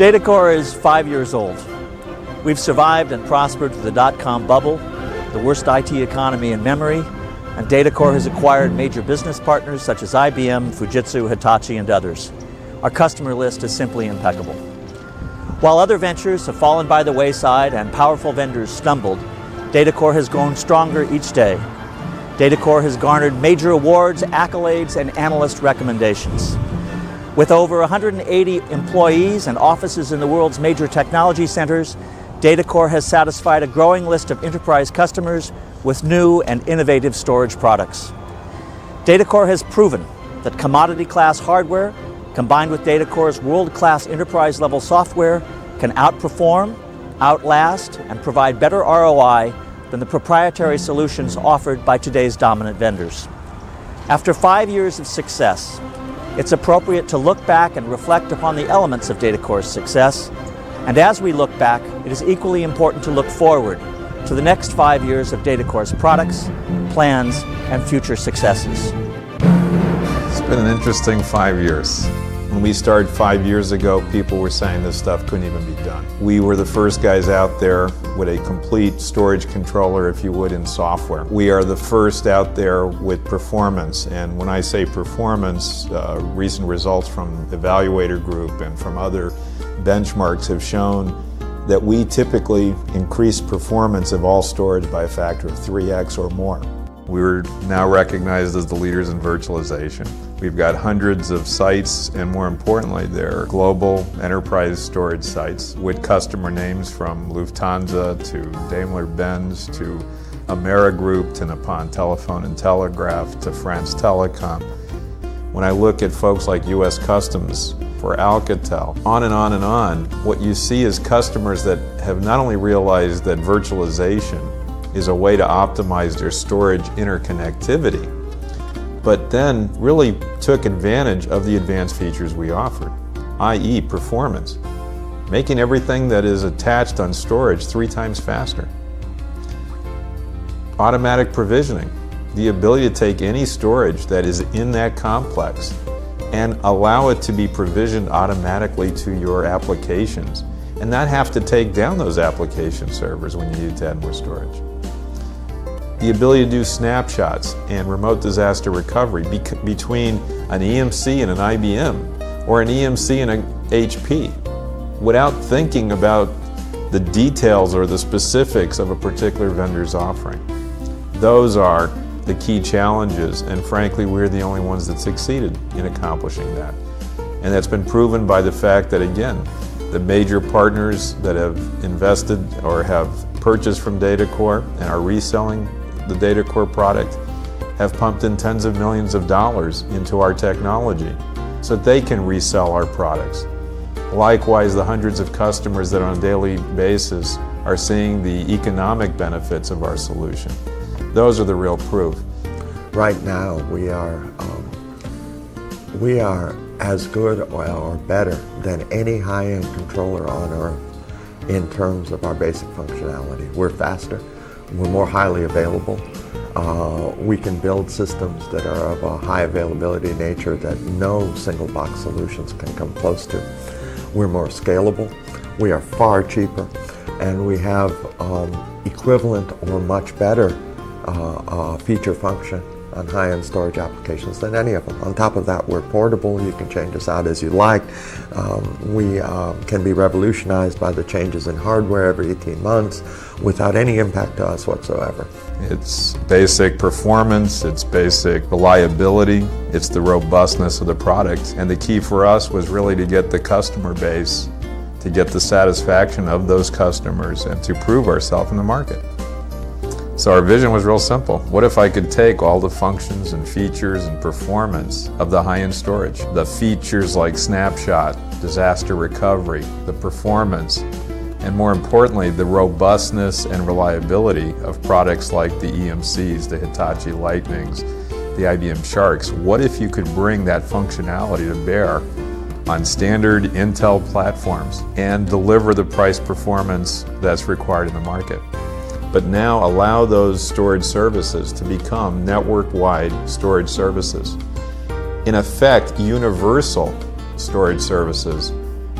DataCore is 5 years old. We've survived and prospered through the dot-com bubble, the worst IT economy in memory, and DataCore has acquired major business partners such as IBM, Fujitsu, Hitachi, and others. Our customer list is simply impeccable. While other ventures have fallen by the wayside and powerful vendors stumbled, DataCore has grown stronger each day. DataCore has garnered major awards, accolades, and analyst recommendations. With over 180 employees and offices in the world's major technology centers, DataCore has satisfied a growing list of enterprise customers with new and innovative storage products. DataCore has proven that commodity-class hardware, combined with DataCore's world-class enterprise-level software, can outperform, outlast, and provide better ROI than the proprietary solutions offered by today's dominant vendors. After 5 years of success, it's appropriate to look back and reflect upon the elements of DataCore's success. And as we look back, it is equally important to look forward to the next 5 years of DataCore's products, plans, and future successes. It's been an interesting 5 years. When we started 5 years ago, people were saying this stuff couldn't even be done. We were the first guys out there with a complete storage controller, if you would, in software. We are the first out there with performance, and when I say performance, recent results from Evaluator Group and from other benchmarks have shown that we typically increase performance of all storage by a factor of 3x or more. We're now recognized as the leaders in virtualization. We've got hundreds of sites, and more importantly, they're global enterprise storage sites with customer names from Lufthansa to Daimler-Benz to Amerigroup to Nippon Telephone and Telegraph to France Telecom. When I look at folks like US Customs, for Alcatel, on and on and on, what you see is customers that have not only realized that virtualization is a way to optimize their storage interconnectivity, but then really took advantage of the advanced features we offered, i.e. performance, making everything that is attached on storage 3 times faster. Automatic provisioning, the ability to take any storage that is in that complex and allow it to be provisioned automatically to your applications and not have to take down those application servers when you need to add more storage. The ability to do snapshots and remote disaster recovery between an EMC and an IBM or an EMC and an HP without thinking about the details or the specifics of a particular vendor's offering. Those are the key challenges, and frankly, we're the only ones that succeeded in accomplishing that. And that's been proven by the fact that, again, the major partners that have invested or have purchased from DataCore and are reselling the DataCore product have pumped in tens of millions of dollars into our technology so that they can resell our products. Likewise, the hundreds of customers that on a daily basis are seeing the economic benefits of our solution. Those are the real proof. Right now, we are as good or better than any high-end controller on earth in terms of our basic functionality. We're faster, we're more highly available. We can build systems that are of a high availability nature that no single box solutions can come close to. We're more scalable, we are far cheaper, and we have equivalent or much better feature function on high-end storage applications than any of them. On top of that, we're portable. You can change us out as you like. We can be revolutionized by the changes in hardware every 18 months without any impact to us whatsoever. It's basic performance, it's basic reliability, it's the robustness of the product. And the key for us was really to get the customer base, to get the satisfaction of those customers, and to prove ourselves in the market. So our vision was real simple. What if I could take all the functions and features and performance of the high-end storage, the features like snapshot, disaster recovery, the performance, and more importantly, the robustness and reliability of products like the EMCs, the Hitachi Lightnings, the IBM Sharks. What if you could bring that functionality to bear on standard Intel platforms and deliver the price performance that's required in the market? But now allow those storage services to become network-wide storage services. In effect, universal storage services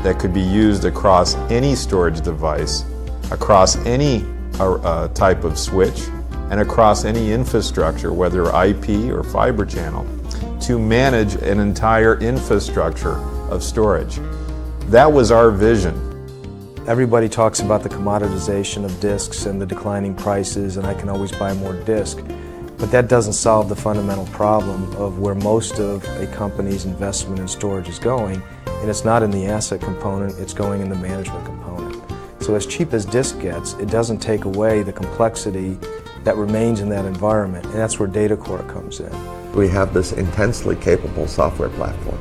that could be used across any storage device, across any type of switch, and across any infrastructure, whether IP or fiber channel, to manage an entire infrastructure of storage. That was our vision. Everybody talks about the commoditization of disks and the declining prices, and I can always buy more disk. But that doesn't solve the fundamental problem of where most of a company's investment in storage is going, and it's not in the asset component, it's going in the management component. So as cheap as disk gets, it doesn't take away the complexity that remains in that environment, and that's where DataCore comes in. We have this intensely capable software platform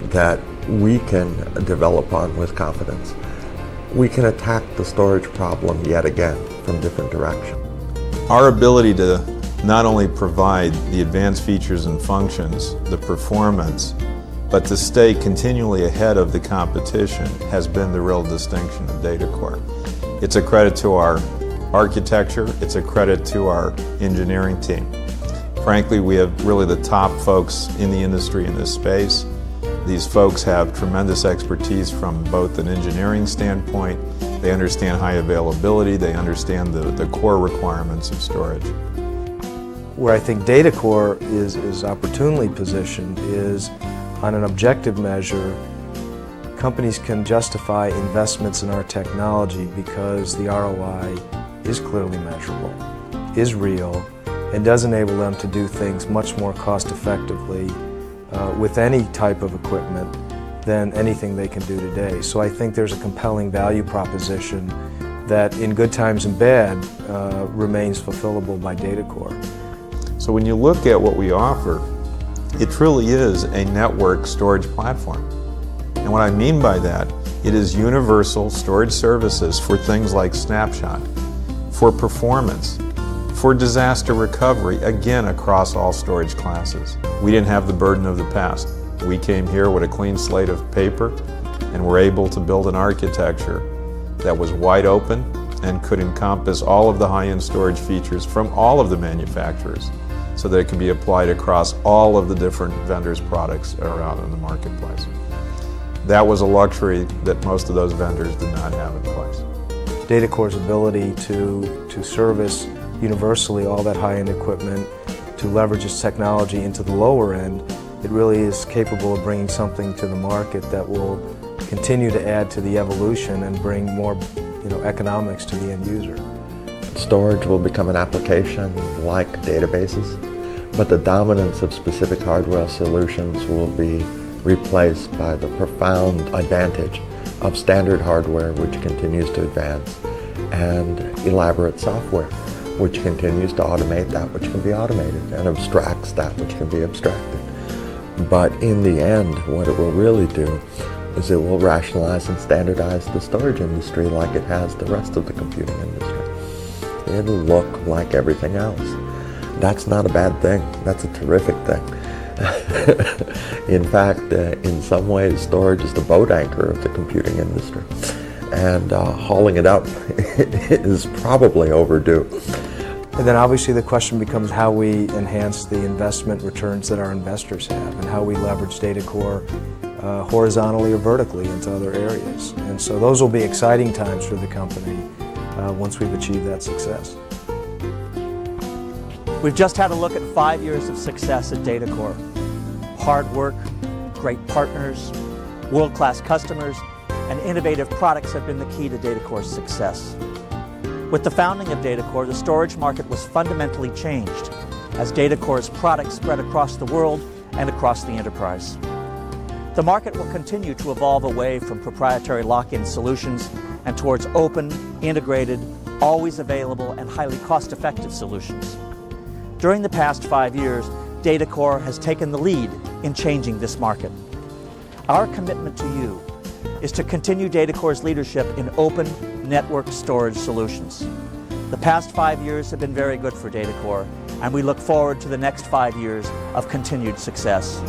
that we can develop on with confidence. We can attack the storage problem yet again from different directions. Our ability to not only provide the advanced features and functions, the performance, but to stay continually ahead of the competition has been the real distinction of DataCore. It's a credit to our architecture, it's a credit to our engineering team. Frankly, we have really the top folks in the industry in this space. These folks have tremendous expertise from both an engineering standpoint, they understand high availability, they understand the core requirements of storage. Where I think DataCore is opportunely positioned is on an objective measure. Companies can justify investments in our technology because the ROI is clearly measurable, is real, and does enable them to do things much more cost effectively with any type of equipment than anything they can do today. So I think there's a compelling value proposition that in good times and bad remains fulfillable by DataCore. So when you look at what we offer, it truly is a network storage platform. And what I mean by that, it is universal storage services for things like snapshot, for performance, for disaster recovery, again across all storage classes. We didn't have the burden of the past. We came here with a clean slate of paper and were able to build an architecture that was wide open and could encompass all of the high-end storage features from all of the manufacturers so that it can be applied across all of the different vendors' products around in the marketplace. That was a luxury that most of those vendors did not have in place. DataCore's ability to service universally all that high-end equipment, to leverage its technology into the lower end, it really is capable of bringing something to the market that will continue to add to the evolution and bring more economics to the end user. Storage will become an application like databases, but the dominance of specific hardware solutions will be replaced by the profound advantage of standard hardware, which continues to advance, and elaborate software, which continues to automate that which can be automated and abstracts that which can be abstracted. But in the end, what it will really do is it will rationalize and standardize the storage industry like it has the rest of the computing industry. It'll look like everything else. That's not a bad thing. That's a terrific thing. In fact, in some ways, storage is the boat anchor of the computing industry. And hauling it up is probably overdue. And then obviously the question becomes how we enhance the investment returns that our investors have and how we leverage DataCore horizontally or vertically into other areas. And so those will be exciting times for the company once we've achieved that success. We've just had a look at 5 years of success at DataCore. Hard work, great partners, world-class customers, and innovative products have been the key to DataCore's success. With the founding of DataCore, the storage market was fundamentally changed as DataCore's products spread across the world and across the enterprise. The market will continue to evolve away from proprietary lock-in solutions and towards open, integrated, always available, and highly cost-effective solutions. During the past 5 years, DataCore has taken the lead in changing this market. Our commitment to you is to continue DataCore's leadership in open network storage solutions. The past 5 years have been very good for DataCore, and we look forward to the next 5 years of continued success.